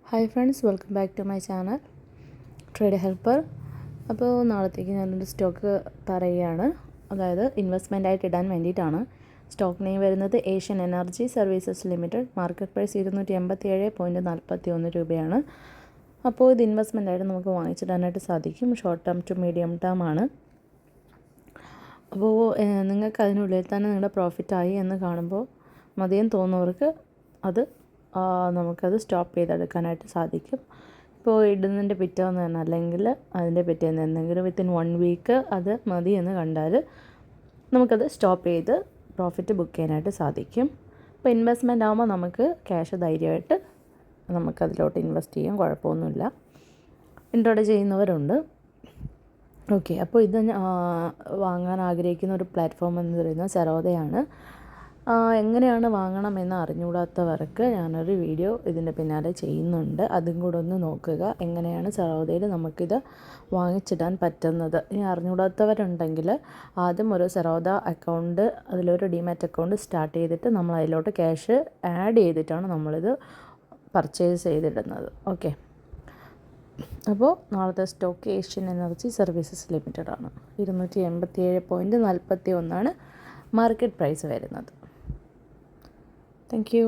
Hi friends, welcome back to my channel trade helper. അപ്പോൾ നാളത്തേക്ക് ഞാനൊരു സ്റ്റോക്ക് പറയുകയാണ്, അതായത് ഇൻവെസ്റ്റ്മെൻ്റ് ആയിട്ട് ഇടാൻ വേണ്ടിയിട്ടാണ്. സ്റ്റോക്ക് നെയിം വരുന്നത് Asian energy services limited. Market price 287.41 രൂപയാണ്. അപ്പോൾ ഇത് ഇൻവെസ്റ്റ്മെൻ്റ് ആയിട്ട് നമുക്ക് വാങ്ങിച്ചിടാനായിട്ട് സാധിക്കും. Short term to medium term ആണ്. അപ്പോൾ നിങ്ങൾക്ക് അതിനുള്ളിൽ തന്നെ നിങ്ങളുടെ പ്രോഫിറ്റായി എന്ന് കാണുമ്പോൾ മതിയെന്ന് തോന്നുന്നവർക്ക് നമുക്കത് സ്റ്റോപ്പ് ചെയ്തെടുക്കാനായിട്ട് സാധിക്കും. ഇപ്പോൾ ഇടുന്നതിൻ്റെ പിറ്റേന്ന് തന്നെ, അല്ലെങ്കിൽ അതിൻ്റെ പിറ്റേന്ന് എന്തെങ്കിലും വിത്തിൻ 1 വീക്ക് അത് മതി എന്ന് കണ്ടാൽ നമുക്കത് സ്റ്റോപ്പ് ചെയ്ത് പ്രോഫിറ്റ് ബുക്ക് ചെയ്യാനായിട്ട് സാധിക്കും. ഇപ്പോൾ ഇൻവെസ്റ്റ്മെൻ്റ് ആകുമ്പോൾ നമുക്ക് ക്യാഷ് ധൈര്യമായിട്ട് നമുക്കതിലോട്ട് ഇൻവെസ്റ്റ് ചെയ്യാം, കുഴപ്പമൊന്നുമില്ല. ഇൻട്രോഡ്യൂസ് ചെയ്യുന്നവരുണ്ട്. ഓക്കെ, അപ്പോൾ ഇത് വാങ്ങാൻ ആഗ്രഹിക്കുന്ന ഒരു പ്ലാറ്റ്ഫോം എന്ന് പറയുന്നത് സെറോദയാണ്. എങ്ങനെയാണ് വാങ്ങണമെന്ന് അറിഞ്ഞുകൂടാത്തവർക്ക് ഞാനൊരു വീഡിയോ ഇതിൻ്റെ പിന്നാലെ ചെയ്യുന്നുണ്ട്, അതും കൂടെ ഒന്ന് നോക്കുക. എങ്ങനെയാണ് സെറോദയിൽ നമുക്കിത് വാങ്ങിച്ചിടാൻ പറ്റുന്നത്. ഇനി അറിഞ്ഞുകൂടാത്തവരുണ്ടെങ്കിൽ ആദ്യം ഒരു സെറോദ അക്കൗണ്ട്, അതിലൊരു ഡിമാറ്റ് അക്കൗണ്ട് സ്റ്റാർട്ട് ചെയ്തിട്ട് നമ്മൾ അതിലോട്ട് ക്യാഷ് ആഡ് ചെയ്തിട്ടാണ് നമ്മളിത് പർച്ചേസ് ചെയ്തിടുന്നത്. ഓക്കെ, അപ്പോൾ നാളത്തെ stock Asian energy services limited ആണ്. 287.41 മാർക്കറ്റ് പ്രൈസ് വരുന്നത്. Thank you.